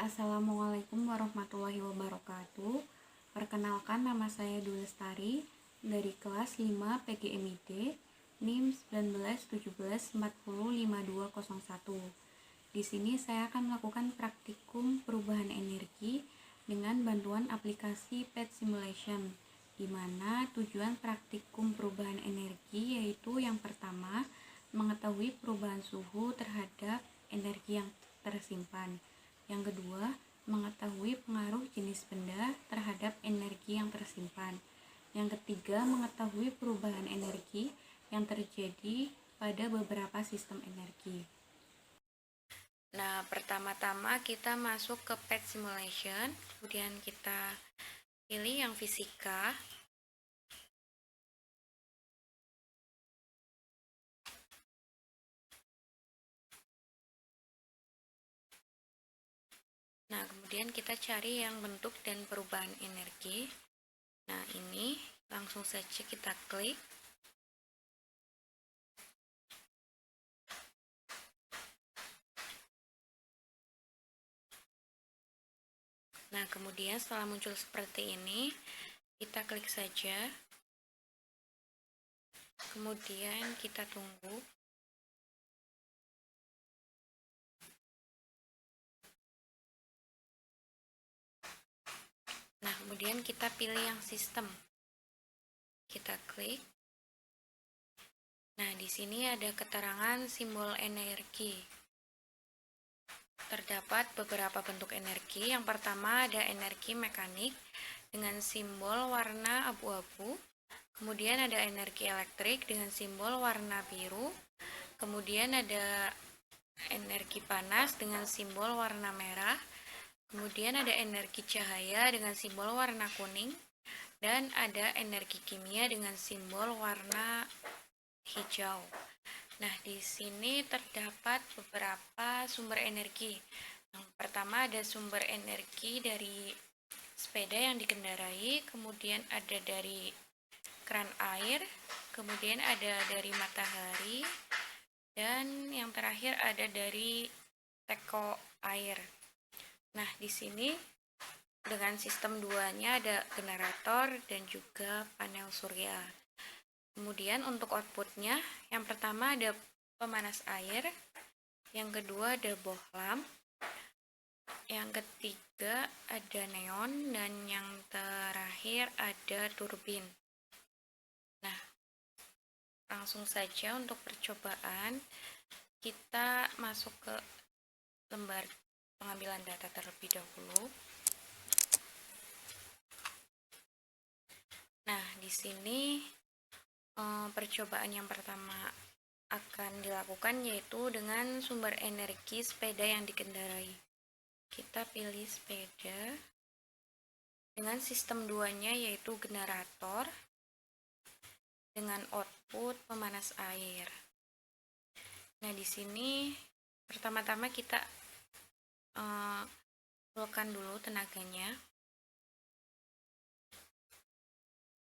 Assalamualaikum warahmatullahi wabarakatuh. Perkenalkan, nama saya Dwi Lestari dari kelas 5 PGMID NIM 1917405201. Di sini saya akan melakukan praktikum perubahan energi dengan bantuan aplikasi PET Simulation, di mana tujuan praktikum perubahan energi yaitu yang pertama, mengetahui perubahan suhu terhadap energi yang tersimpan. Yang kedua, mengetahui pengaruh jenis benda terhadap energi yang tersimpan. Yang ketiga, mengetahui perubahan energi yang terjadi pada beberapa sistem energi. Nah, pertama-tama kita masuk ke PET Simulation, kemudian kita pilih yang fisika. Nah, kemudian kita cari yang bentuk dan perubahan energi. Nah, ini langsung saja kita klik. Nah, kemudian setelah muncul seperti ini, kita klik saja. Kemudian kita tunggu. Nah, kemudian kita pilih yang sistem. Kita klik. Nah, di sini ada keterangan simbol energi. Terdapat beberapa bentuk energi. Yang pertama ada energi mekanik dengan simbol warna abu-abu. Kemudian ada energi elektrik dengan simbol warna biru. Kemudian ada energi panas dengan simbol warna merah. Kemudian ada energi cahaya dengan simbol warna kuning. Dan ada energi kimia dengan simbol warna hijau. Nah, di sini terdapat beberapa sumber energi. Yang pertama ada sumber energi dari sepeda yang dikendarai, kemudian ada dari keran air, kemudian ada dari matahari, dan yang terakhir ada dari teko air. Nah, di sini dengan sistem duanya ada generator dan juga panel surya. Kemudian untuk outputnya, yang pertama ada pemanas air, yang kedua ada bohlam, yang ketiga ada neon, dan yang terakhir ada turbin. Nah, langsung saja untuk percobaan, kita masuk ke lembar pengambilan data terlebih dahulu. Nah, di sini percobaan yang pertama akan dilakukan yaitu dengan sumber energi sepeda yang dikendarai. Kita pilih sepeda dengan sistem duanya yaitu generator dengan output pemanas air. Nah, di sini pertama-tama kita fullkan dulu tenaganya.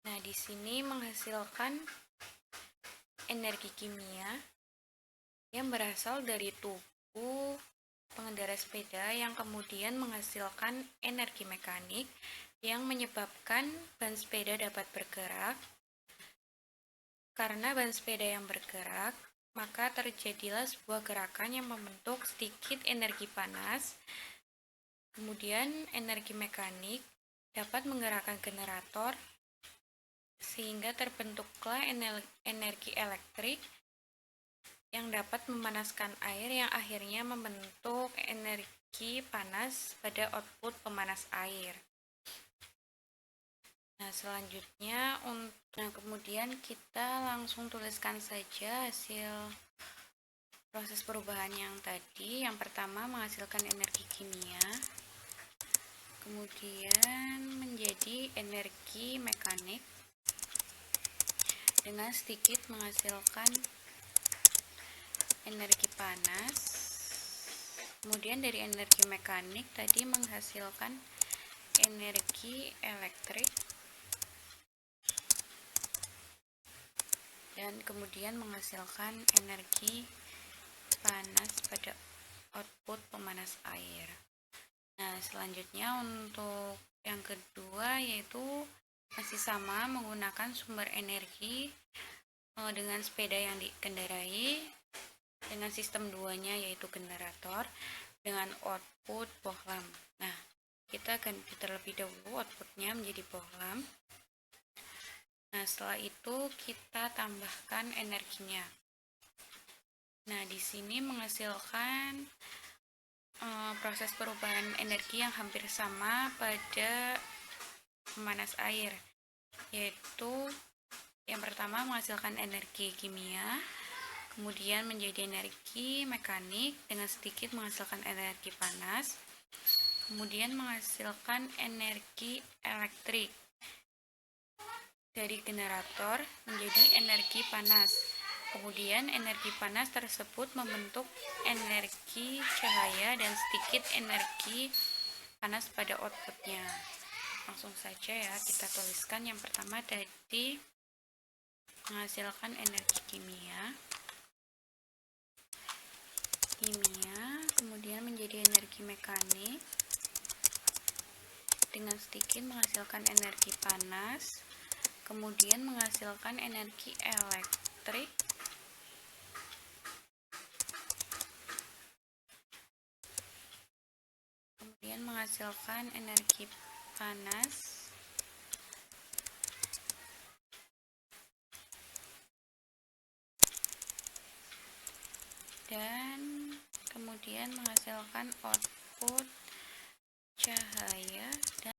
Nah, di sini menghasilkan energi kimia yang berasal dari tubuh pengendara sepeda yang kemudian menghasilkan energi mekanik yang menyebabkan ban sepeda dapat bergerak. Karena ban sepeda yang bergerak, maka terjadilah sebuah gerakan yang membentuk sedikit energi panas. Kemudian energi mekanik dapat menggerakkan generator sehingga terbentuklah energi elektrik yang dapat memanaskan air yang akhirnya membentuk energi panas pada output pemanas air. Nah, selanjutnya kemudian kita langsung tuliskan saja hasil proses perubahan yang tadi. Yang pertama menghasilkan energi kimia, kemudian menjadi energi mekanik dengan sedikit menghasilkan energi panas. Kemudian dari energi mekanik tadi menghasilkan energi elektrik, dan kemudian menghasilkan energi panas pada output pemanas air. Nah, selanjutnya untuk yang kedua yaitu masih sama menggunakan sumber energi dengan sepeda yang dikendarai dengan sistem duanya yaitu generator dengan output bohlam. Nah, kita ganti terlebih dahulu outputnya menjadi bohlam. Nah, setelah itu kita tambahkan energinya. Nah, di sini menghasilkan proses perubahan energi yang hampir sama pada pemanas air, yaitu yang pertama menghasilkan energi kimia, kemudian menjadi energi mekanik dengan sedikit menghasilkan energi panas, kemudian menghasilkan energi elektrik dari generator menjadi energi panas. Kemudian energi panas tersebut membentuk energi cahaya dan sedikit energi panas pada outputnya. Langsung saja ya kita tuliskan. Yang pertama tadi menghasilkan energi kimia, kemudian menjadi energi mekanik dengan sedikit menghasilkan energi panas, kemudian menghasilkan energi elektrik kemudian menghasilkan energi panas dan kemudian menghasilkan output cahaya. Dan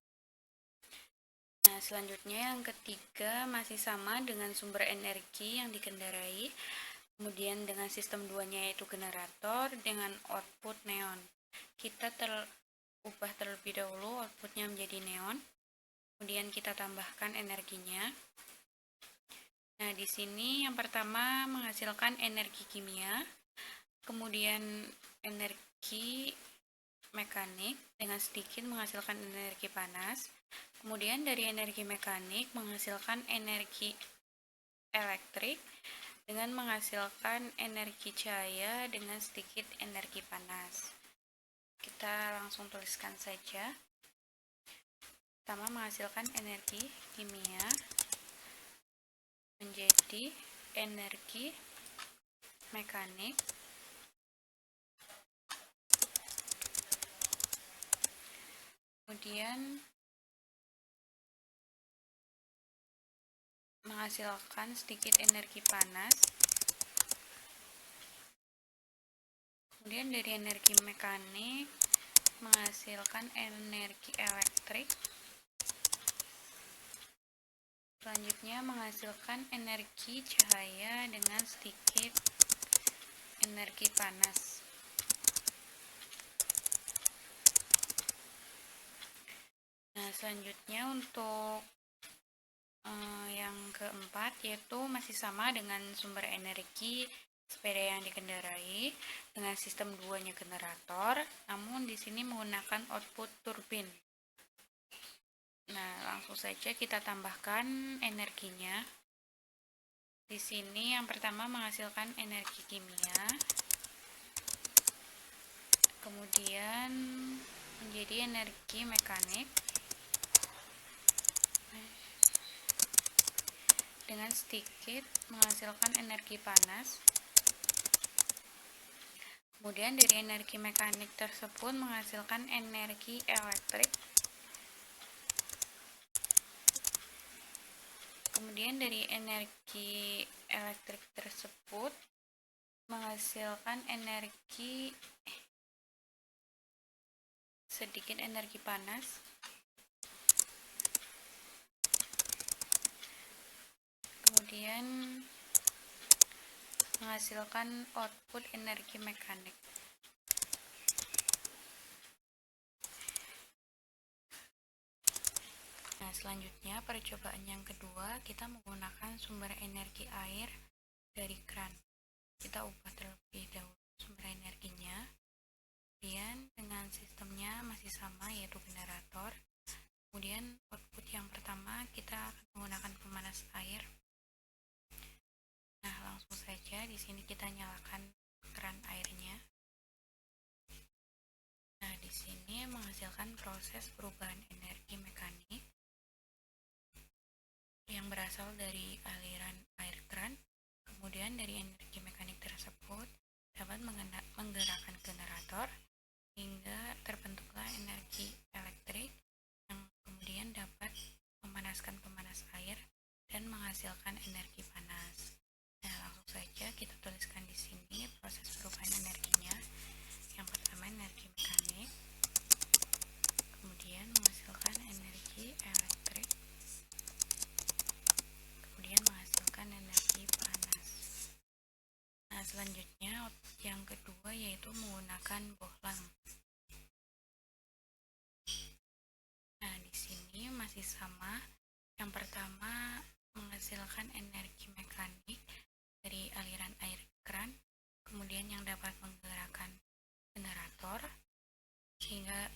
nah, selanjutnya yang ketiga masih sama dengan sumber energi yang dikendarai, kemudian dengan sistem duanya yaitu generator dengan output neon. Kita ubah terlebih dahulu outputnya menjadi neon, kemudian kita tambahkan energinya. Nah, di sini yang pertama menghasilkan energi kimia, kemudian energi mekanik dengan sedikit menghasilkan energi panas, kemudian dari energi mekanik menghasilkan energi elektrik dengan menghasilkan energi cahaya dengan sedikit energi panas. Kita langsung tuliskan saja. Pertama menghasilkan energi kimia menjadi energi mekanik, kemudian menghasilkan sedikit energi panas, kemudian dari energi mekanik menghasilkan energi elektrik, selanjutnya menghasilkan energi cahaya dengan sedikit energi panas. Nah, selanjutnya untuk yang keempat yaitu masih sama dengan sumber energi sepeda yang dikendarai dengan sistem duanya generator, namun di sini menggunakan output turbin. Nah, langsung saja kita tambahkan energinya. Di sini yang pertama menghasilkan energi kimia, kemudian menjadi energi mekanik dengan sedikit menghasilkan energi panas. Kemudian dari energi mekanik tersebut menghasilkan energi elektrik. Kemudian dari energi elektrik tersebut menghasilkan sedikit energi panas. Kemudian menghasilkan output energi mekanik. Nah, selanjutnya percobaan yang kedua kita menggunakan sumber energi air dari kran. Kita ubah terlebih dahulu sumber energinya. Kemudian dengan sistemnya masih sama yaitu generator. Kemudian output yang pertama kita akan menggunakan pemanas air. Nah, langsung saja di sini kita nyalakan keran airnya. Nah, di sini menghasilkan proses perubahan energi mekanik yang berasal dari aliran air keran. Kemudian dari energi mekanik tersebut dapat menggerakkan generator hingga terbentuklah energi elektrik yang kemudian dapat memanaskan pemanas air dan menghasilkan energi panas. Nah, langsung saja kita tuliskan di sini proses perubahan energinya. Yang pertama energi mekanik, kemudian menghasilkan energi elektrik, kemudian menghasilkan energi panas. Nah, selanjutnya yang kedua yaitu menggunakan bohlam. Nah, di sini masih sama. Yang pertama menghasilkan energi mekanik dari aliran air keran, kemudian yang dapat menggerakkan generator sehingga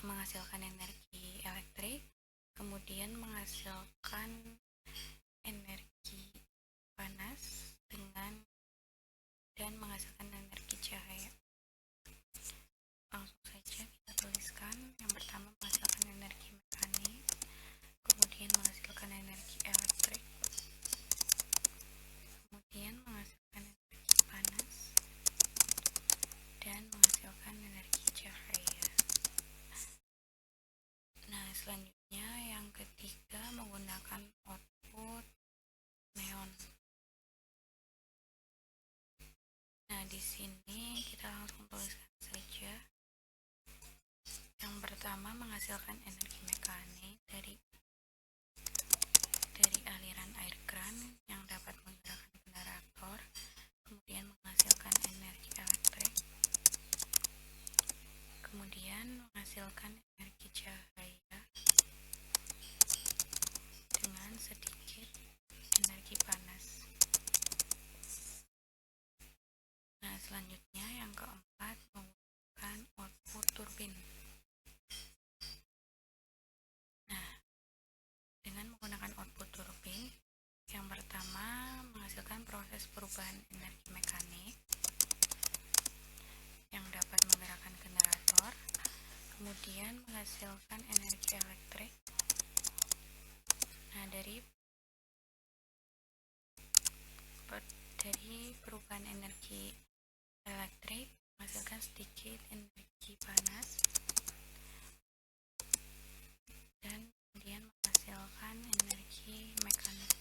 menghasilkan energi elektrik, kemudian menghasilkan energi panas dan menghasilkan energi cahaya. Langsung saja kita tuliskan. Yang pertama menghasilkan energi mekanik, kemudian menghasilkan energi elektrik, kemudian menghasilkan energi panas dan menghasilkan energi cahaya. Nah, selanjutnya yang ketiga menggunakan output neon. Nah, di sini kita langsung tuliskan saja. Yang pertama menghasilkan energi mekanik dari aliran air keran yang dapat menggerakkan generator, kemudian menghasilkan energi elektrik, kemudian menghasilkan energi cahaya dengan sedikit energi panas. Nah, selanjutnya yang keempat menggunakan output turbin. Nah, dengan menggunakan output turbin, yang pertama menghasilkan proses perubahan energi mekanik yang dapat menggerakkan generator, kemudian menghasilkan energi elektrik. Nah, dari perubahan energi elektrik menghasilkan sedikit energi panas dan kemudian menghasilkan energi mekanik.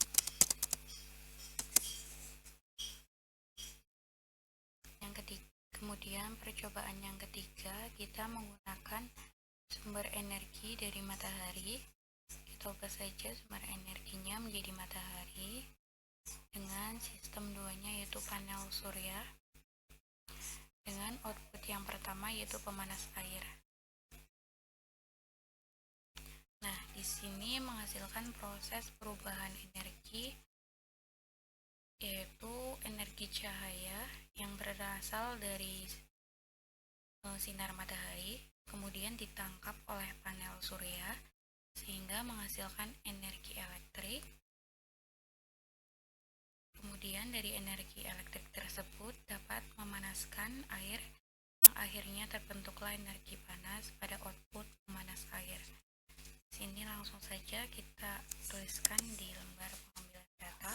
Kemudian percobaan yang ketiga, kita menggunakan sumber energi dari matahari. Kita ubah saja sumber energinya menjadi matahari dengan sistem duanya yaitu panel surya, dengan output yang pertama yaitu pemanas air. Nah, di sini menghasilkan proses perubahan energi yaitu energi cahaya yang berasal dari sinar matahari, kemudian ditangkap oleh panel surya sehingga menghasilkan energi elektrik. Kemudian dari energi elektrik tersebut dapat memanaskan air yang akhirnya terbentuklah energi panas pada output pemanas air. Sini langsung saja kita tuliskan di lembar pengambilan data.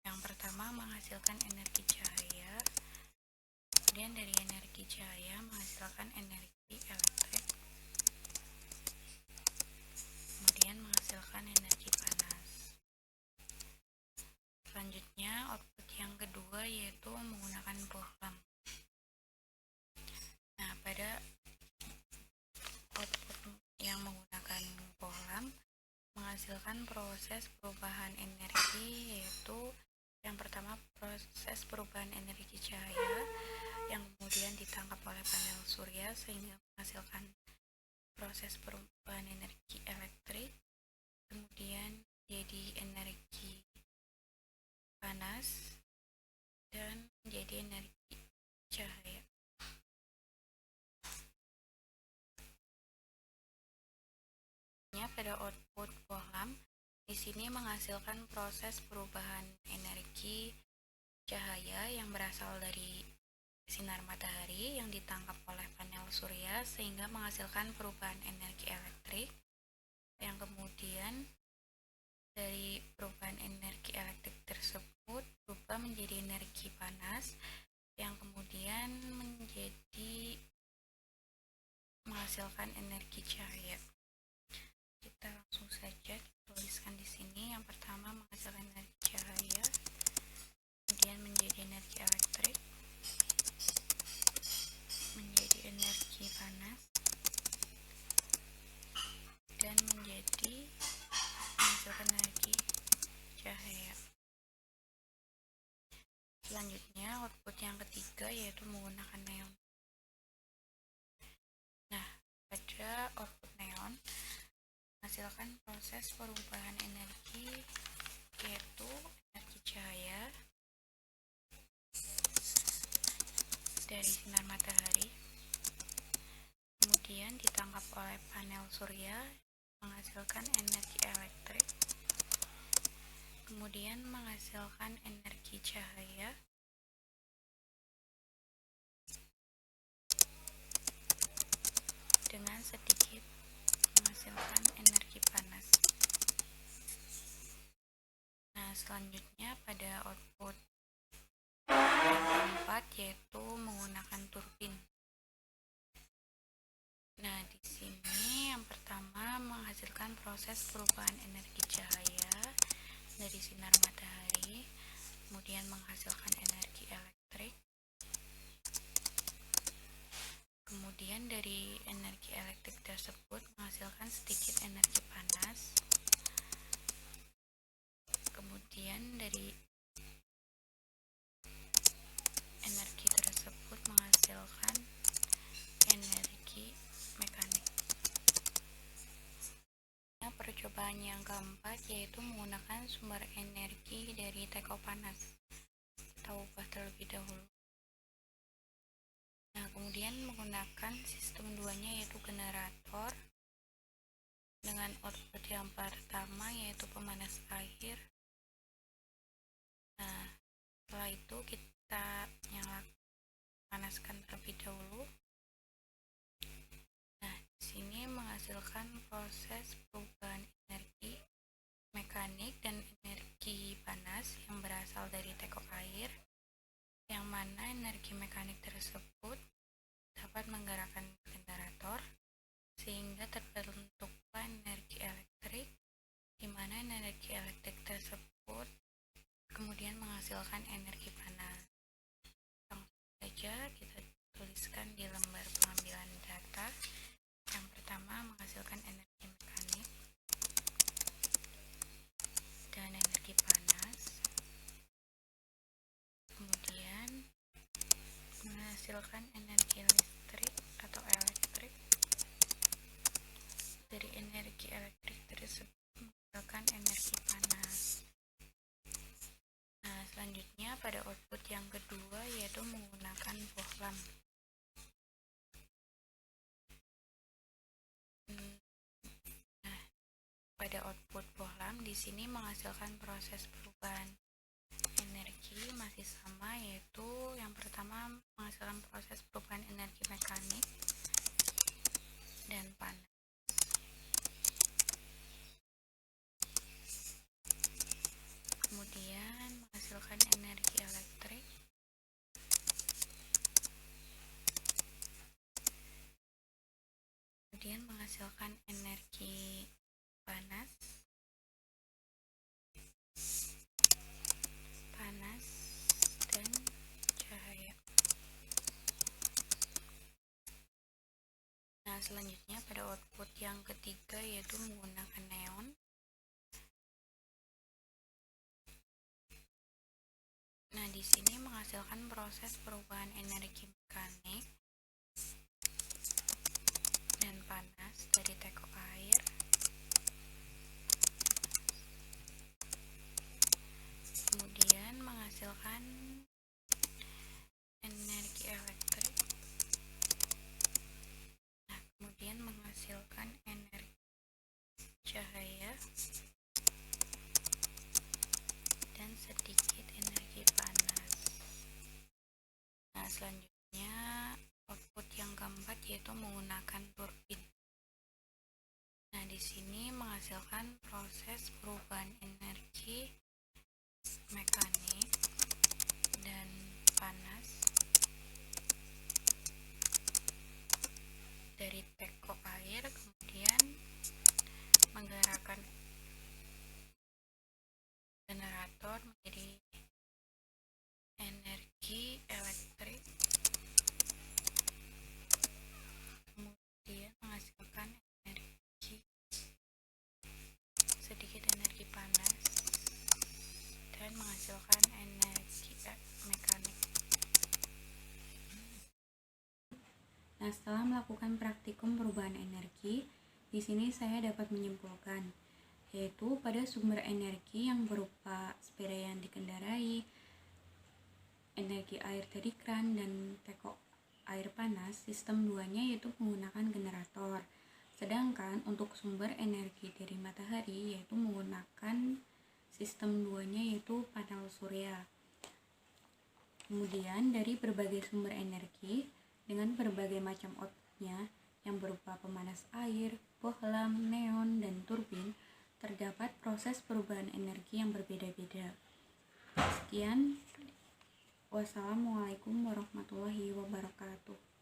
Yang pertama menghasilkan energi cahaya, kemudian dari energi cahaya menghasilkan energi elektrik, kemudian menghasilkan energi panas. Selanjutnya output yang kedua yaitu menggunakan bohlam. Nah, pada output yang menggunakan bohlam menghasilkan proses perubahan energi yaitu yang pertama proses perubahan energi cahaya yang kemudian ditangkap oleh panel surya sehingga menghasilkan proses perubahan energi elektrik, kemudian jadi energi panas dan menjadi energi cahaya. Pada output bohlam di sini menghasilkan proses perubahan energi cahaya yang berasal dari sinar matahari yang ditangkap oleh panel surya cahaya sehingga menghasilkan perubahan energi elektrik, yang kemudian dari perubahan energi elektrik tersebut berubah menjadi energi panas, yang kemudian menghasilkan energi cahaya. Kita langsung saja tuliskan di sini. Yang pertama menghasilkan energi cahaya, kemudian menjadi energi elektrik, menjadi energi panas, dan menghasilkan energi cahaya. Selanjutnya output yang ketiga yaitu menggunakan neon. Nah, pada output neon menghasilkan proses perubahan energi yaitu energi cahaya dari sinar matahari, kemudian ditangkap oleh panel surya menghasilkan energi elektrik, kemudian menghasilkan energi cahaya, dengan sedikit menghasilkan energi panas. Nah, selanjutnya pada output yang keempat yaitu menggunakan turbin. Nah, di sini yang pertama menghasilkan proses perubahan energi cahaya dari sinar matahari, kemudian menghasilkan energi elektrik, kemudian dari energi elektrik tersebut menghasilkan sedikit energi panas, kemudian dari energi tersebut menghasilkan energi mekanik. Nah, percobaan yang keempat yaitu menggunakan sumber energi dari teko panas. Kita ubah terlebih dahulu. Nah, kemudian menggunakan sistem duanya yaitu generator dengan output yang pertama yaitu pemanas air. Nah, setelah itu kita panaskan terlebih dahulu. Nah, di sini menghasilkan proses perubahan energi mekanik dan energi panas yang berasal dari teko air, yang mana energi mekanik tersebut dapat menggerakkan generator sehingga terbentuklah energi elektrik, di mana energi elektrik tersebut kemudian menghasilkan energi panas. Langsung saja kita tuliskan di lembar pengambilan data. Yang pertama menghasilkan energi mekanik dan energi panas, kemudian menghasilkan energi listrik atau elektrik. Dari energi elektrik tersebut menghasilkan energi panas. Nah, selanjutnya pada output yang kedua yaitu menggunakan bohlam. Nah, pada output bohlam di sini menghasilkan proses perubahan energi masih sama, yaitu yang pertama menghasilkan proses perubahan energi mekanik dan panas. Kemudian menghasilkan energi elektrik, kemudian menghasilkan energi panas, dan cahaya. Nah, selanjutnya pada output yang ketiga yaitu menggunakan neon. Nah, di sini menghasilkan proses perubahan energi mekanik dan panas dari teko air, kemudian menghasilkan energi elektrik, nah, kemudian menghasilkan energi cahaya dan sedikit energi panas. Nah, selanjutnya output yang keempat yaitu menggunakan turbin. Nah, di sini menghasilkan proses perubahan energi mekanik dan panas dari teko air, kemudian menggerakkan generator menjadi energi elektrik, kemudian menghasilkan sedikit energi panas dan menghasilkan energi mekanik. Nah, setelah melakukan praktikum perubahan energi, di sini saya dapat menyimpulkan, yaitu pada sumber energi yang berupa sepeda yang dikendarai, energi air dari kran, dan teko air panas, sistem 2-nya yaitu menggunakan generator. Sedangkan untuk sumber energi dari matahari yaitu menggunakan sistem 2-nya yaitu panel surya. Kemudian dari berbagai sumber energi dengan berbagai macam outputnya yang berupa pemanas air, bohlam, neon, dan turbin, terdapat proses perubahan energi yang berbeda-beda. Sekian, wassalamualaikum warahmatullahi wabarakatuh.